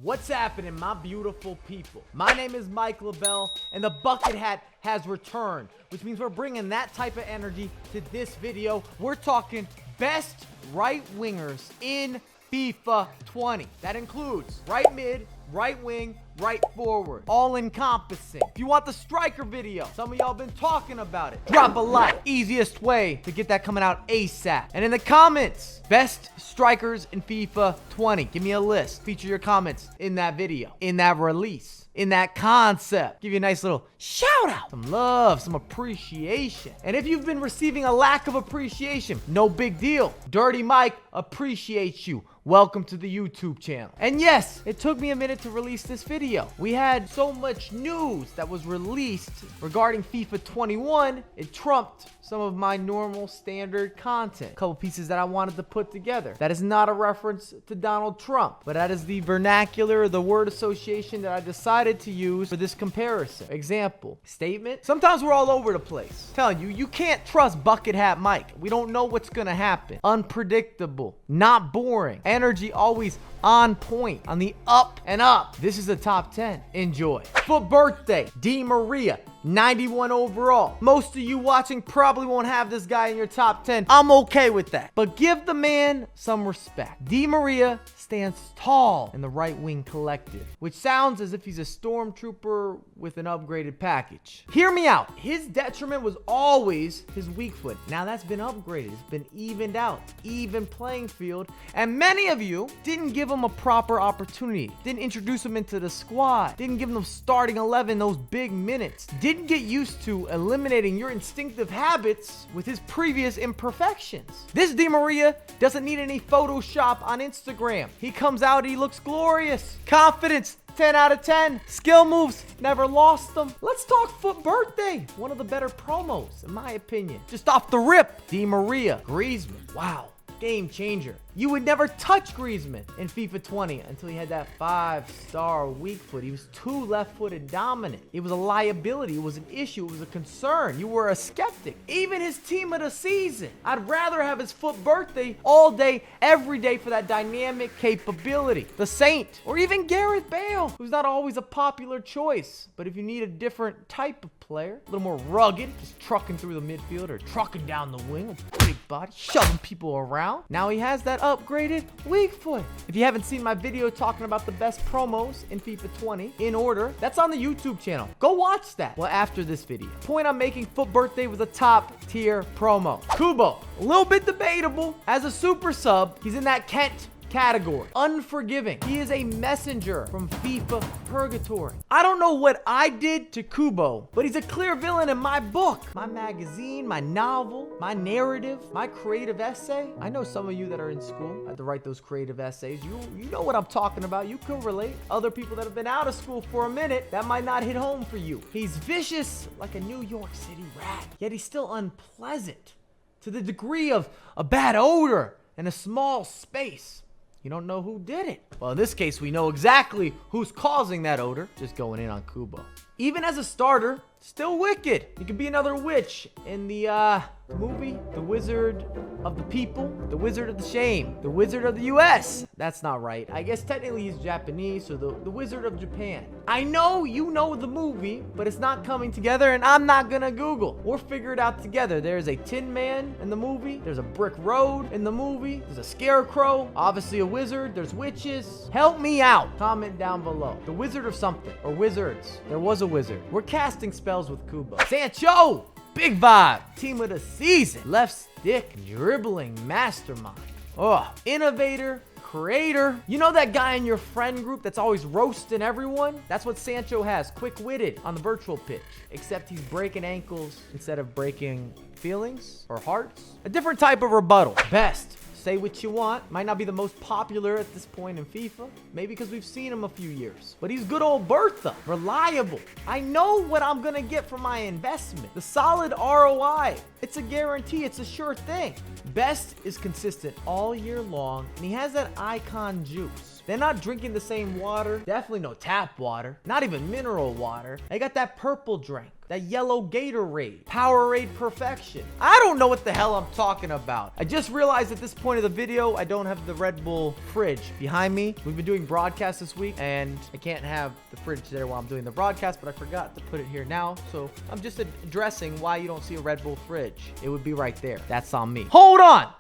What's happening, my beautiful people? My name is Mike LaBelle, and the bucket hat has returned, which means we're bringing that type of energy to this video. We're talking best right wingers in FIFA 20. That includes right mid, right wing, right forward, all encompassing. If you want the striker video, some of y'all been talking about it, drop a like. Easiest way to get that coming out ASAP. And in the comments, best strikers in FIFA 20. Give me a list. Feature your comments in that video, in that release, in that concept. Give you a nice little shout out, some love, some appreciation. And if you've been receiving a lack of appreciation, no big deal. Dirty Mike appreciates you. Welcome to the YouTube channel. And yes, it took me a minute to release this video. We had so much news that was released regarding FIFA 21, it trumped some of my normal standard content. A couple pieces that I wanted to put together. That is not a reference to Donald Trump, but that is the vernacular, the word association that I decided to use for this comparison. Example, statement. Sometimes we're all over the place. Telling you, you can't trust Bucket Hat Mike. We don't know what's gonna happen. Unpredictable, not boring. Energy always on point, on the up and up. This is the top 10. Enjoy. Foot birthday, Di Maria. 91 overall. Most of you watching probably won't have this guy in your top 10. I'm okay with that. But give the man some respect. Di Maria stands tall in the right wing collective, which sounds as if he's a stormtrooper with an upgraded package. Hear me out. His detriment was always his weak foot. Now that's been upgraded. It's been evened out. Even playing field. And many of you didn't give him a proper opportunity. Didn't introduce him into the squad. Didn't give him the starting 11 those big minutes. Didn't get used to eliminating your instinctive habits with his previous imperfections. This Di Maria doesn't need any Photoshop on Instagram. He comes out, he looks glorious. Confidence, 10 out of 10. Skill moves, never lost them. Let's talk foot birthday. One of the better promos, in my opinion. Just off the rip, Di Maria, Griezmann, wow. Game changer. You would never touch Griezmann in FIFA 20 until he had that 5-star weak foot. He was too left-footed dominant. It was a liability. It was an issue. It was a concern. You were a skeptic. Even his team of the season. I'd rather have his foot birthday all day, every day for that dynamic capability. The Saint, or even Gareth Bale, who's not always a popular choice. But if you need a different type of player, a little more rugged, just trucking through the midfield or trucking down the wing, a big body, shoving people around. Now he has that upgraded weak foot. If you haven't seen my video talking about the best promos in FIFA 20 in order, that's on the YouTube channel. Go watch that. Well, after this video. Point I'm making, foot birthday was a top tier promo. Kubo, a little bit debatable. As a super sub, he's in that Kent category. Unforgiving. He is a messenger from FIFA purgatory. I don't know what I did to Kubo, but he's a clear villain in my book, my magazine, my novel, my narrative, my creative essay. I know some of you that are in school had to write those creative essays. You know what I'm talking about. You can relate. Other people that have been out of school for a minute, that might not hit home for you. He's vicious like a New York City rat, yet he's still unpleasant to the degree of a bad odor in a small space. You don't know who did it. Well, in this case, we know exactly who's causing that odor. Just going in on Kubo. Even as a starter, still wicked. He could be another witch in the movie, The Wizard of the People, The Wizard of the Shame, The Wizard of the US. That's not right. I guess technically he's Japanese, so the Wizard of Japan. I know you know the movie, but it's not coming together, and I'm not gonna Google. We'll figure it out together. There's a Tin Man in the movie. There's a brick road in the movie. There's a scarecrow. Obviously a wizard. There's witches. Help me out. Comment down below. The Wizard of something, or wizards. There was a wizard. We're casting spells with Kubo. Sancho! Big vibe. Team of the season. Left stick. Dribbling mastermind. Oh, innovator. Creator. You know that guy in your friend group that's always roasting everyone? That's what Sancho has. Quick-witted on the virtual pitch. Except he's breaking ankles instead of breaking feelings or hearts. A different type of rebuttal. Best. Say what you want. Might not be the most popular at this point in FIFA. Maybe because we've seen him a few years. But he's good old Bertha. Reliable. I know what I'm going to get for my investment. The solid ROI. It's a guarantee. It's a sure thing. Best is consistent all year long. And he has that icon juice. They're not drinking the same water. Definitely no tap water. Not even mineral water. They got that purple drink. That yellow Gatorade. Powerade perfection. I don't know what the hell I'm talking about. I just realized at this point of the video, I don't have the Red Bull fridge behind me. We've been doing broadcasts this week, and I can't have the fridge there while I'm doing the broadcast, but I forgot to put it here now. So I'm just addressing why you don't see a Red Bull fridge. It would be right there. That's on me. Hold on.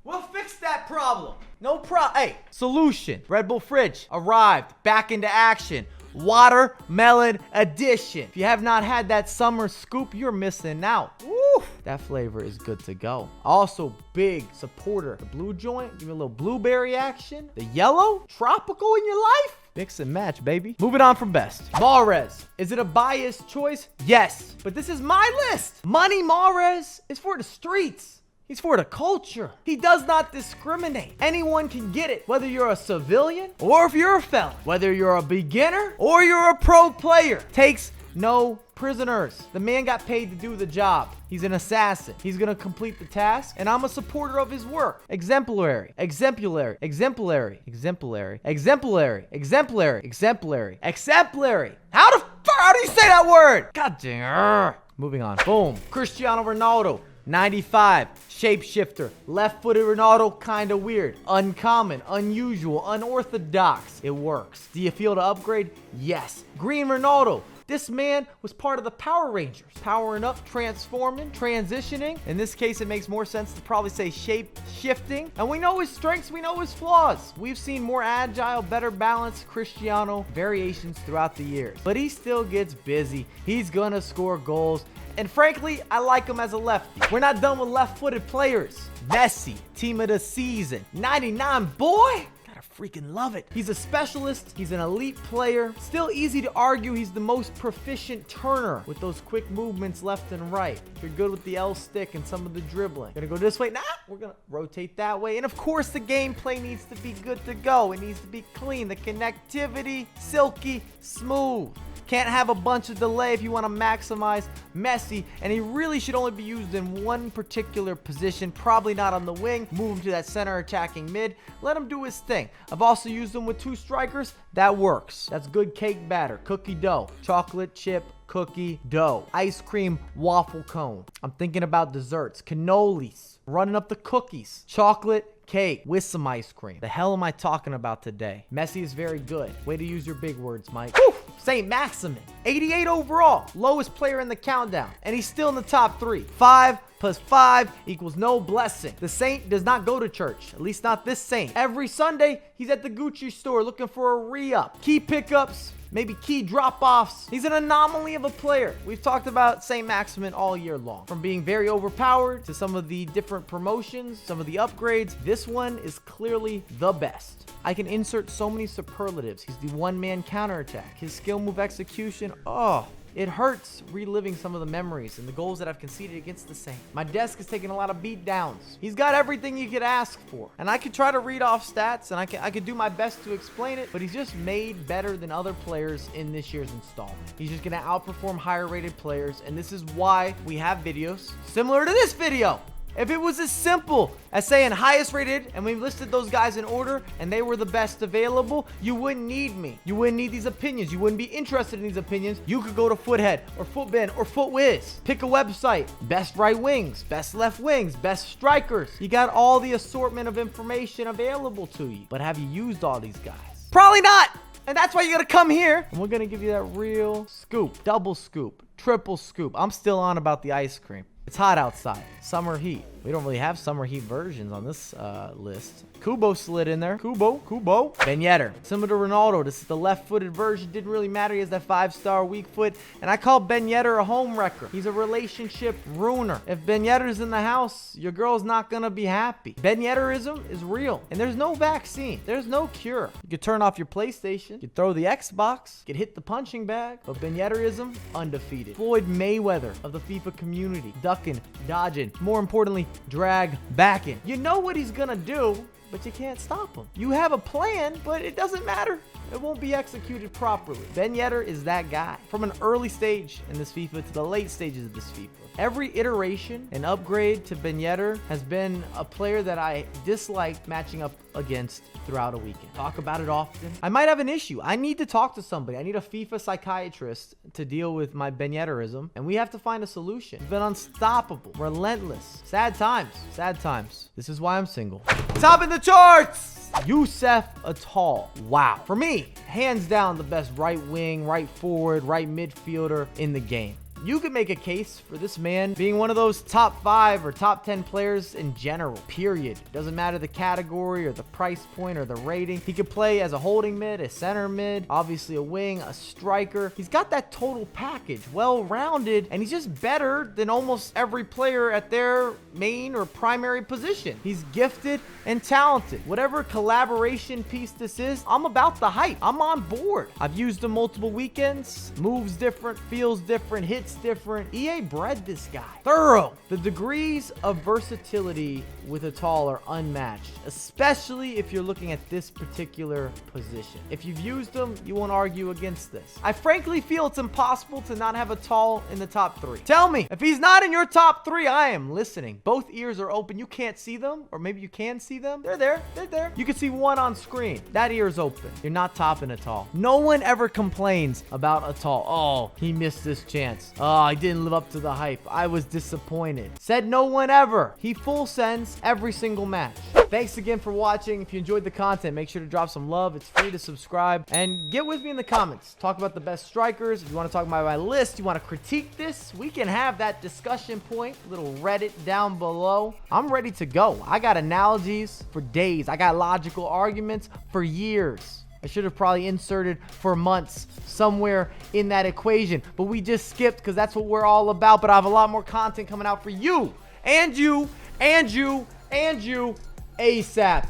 We'll fix that problem. No problem. Hey, solution. Red Bull fridge arrived. Back into action. Watermelon edition. If you have not had that summer scoop, you're missing out. Woo! That flavor is good to go. Also, big supporter. The blue joint, give me a little blueberry action. The yellow, tropical in your life. Mix and match, baby. Moving on from best. Mahrez. Is it a biased choice? Yes. But this is my list. Money Mahrez is for the streets. He's for the culture. He does not discriminate. Anyone can get it, whether you're a civilian or if you're a felon, whether you're a beginner or you're a pro player. Takes no prisoners. The man got paid to do the job. He's an assassin. He's gonna complete the task, and I'm a supporter of his work. Exemplary, exemplary, exemplary, exemplary, exemplary, exemplary, exemplary, exemplary. How do you say that word? God damn. Moving on. Boom. Cristiano Ronaldo. 95, shapeshifter, left-footed Ronaldo, kind of weird, uncommon, unusual, unorthodox. It works. Do you feel the upgrade? Yes. Green Ronaldo. This man was part of the Power Rangers. Powering up, transforming, transitioning. In this case, it makes more sense to probably say shape-shifting. And we know his strengths, we know his flaws. We've seen more agile, better balanced Cristiano variations throughout the years. But he still gets busy. He's gonna score goals. And frankly, I like him as a lefty. We're not done with left-footed players. Messi, team of the season. 99, boy. Gotta freaking love it. He's a specialist. He's an elite player. Still easy to argue he's the most proficient turner with those quick movements left and right. If you're good with the L stick and some of the dribbling. Gonna go this way. Nah, we're gonna rotate that way. And of course, the gameplay needs to be good to go. It needs to be clean. The connectivity, silky, smooth. Can't have a bunch of delay if you want to maximize Messi, and he really should only be used in one particular position, probably not on the wing. Move him to that center attacking mid. Let him do his thing. I've also used him with two strikers. That works. That's good cake batter, cookie dough, chocolate chip cookie dough, ice cream waffle cone. I'm thinking about desserts, cannolis, running up the cookies, chocolate cake with some ice cream. The hell am I talking about today? Messi is very good. Way to use your big words, Mike. Whew! Saint-Maximin, 88 overall, lowest player in the countdown, and he's still in the top 3. 5 plus 5 equals no blessing. The Saint does not go to church, at least not this Saint. Every Sunday, he's at the Gucci store looking for a re-up. Key pickups, maybe key drop-offs. He's an anomaly of a player. We've talked about Saint-Maximin all year long. From being very overpowered to some of the different promotions, some of the upgrades, this one is clearly the best. I can insert so many superlatives. He's the one-man counterattack. His skill move execution, oh, it hurts reliving some of the memories and the goals that I've conceded against the Saints. My desk is taking a lot of beat downs. He's got everything you could ask for. And I could try to read off stats and I could do my best to explain it, but he's just made better than other players in this year's installment. He's just gonna outperform higher rated players, and this is why we have videos similar to this video. If it was as simple as saying highest rated and we listed those guys in order and they were the best available, you wouldn't need me. You wouldn't need these opinions. You wouldn't be interested in these opinions. You could go to Foothead or Footbin or Footwiz. Pick a website. Best right wings, best left wings, best strikers. You got all the assortment of information available to you. But have you used all these guys? Probably not. And that's why you gotta come here. And we're gonna give you that real scoop, double scoop, triple scoop. I'm still on about the ice cream. It's hot outside. Summer heat. We don't really have summer heat versions on this list. Kubo slid in there. Kubo. Ben Yedder. Similar to Ronaldo, this is the left-footed version. Didn't really matter. He has that 5-star weak foot. And I call Ben Yedder a home wrecker. He's a relationship ruiner. If Ben Yedder's in the house, your girl's not going to be happy. Ben Yedderism is real. And there's no vaccine. There's no cure. You could turn off your PlayStation. You could throw the Xbox. You could hit the punching bag. But Ben Yedderism, undefeated. Floyd Mayweather of the FIFA community. Ducking, dodging. More importantly, drag backing. You know what he's going to do, but you can't stop him. You have a plan, but it doesn't matter. It won't be executed properly. Ben Yedder is that guy. From an early stage in this FIFA to the late stages of this FIFA. Every iteration and upgrade to Yedder has been a player that I disliked matching up against throughout a weekend. Talk about it often. I might have an issue. I need to talk to somebody. I need a FIFA psychiatrist to deal with my Yedderism, and we have to find a solution. He's been unstoppable, relentless. Sad times. Sad times. This is why I'm single. Top in the charts! Youssef Atal. Wow. For me, hands down the best right wing, right forward, right midfielder in the game. You could make a case for this man being one of those top 5 or top 10 players in general, period. Doesn't matter the category or the price point or the rating. He could play as a holding mid, a center mid, obviously a wing, a striker. He's got that total package, well-rounded, and he's just better than almost every player at their main or primary position. He's gifted and talented. Whatever collaboration piece this is, I'm about the hype. I'm on board. I've used him multiple weekends. Moves different, feels different, hits different. EA bred this guy. Thorough. The degrees of versatility with Atal are unmatched, especially if you're looking at this particular position. If you've used him, you won't argue against this. I frankly feel it's impossible to not have Atal in the top 3. Tell me, if he's not in your top 3, I am listening. Both ears are open. You can't see them, or maybe you can see them. They're there. They're there. You can see one on screen. That ear is open. You're not topping Atal. No one ever complains about Atal. Oh, he missed this chance. Oh, I didn't live up to the hype. I was disappointed. Said no one ever. He full sends every single match. Thanks again for watching. If you enjoyed the content, make sure to drop some love. It's free to subscribe. And get with me in the comments. Talk about the best strikers. If you want to talk about my list, you want to critique this, we can have that discussion point. Little Reddit down below. I'm ready to go. I got analogies for days. I got logical arguments for years. I should have probably inserted for months somewhere in that equation, but we just skipped because that's what we're all about. But I have a lot more content coming out for you and you and you and you ASAP.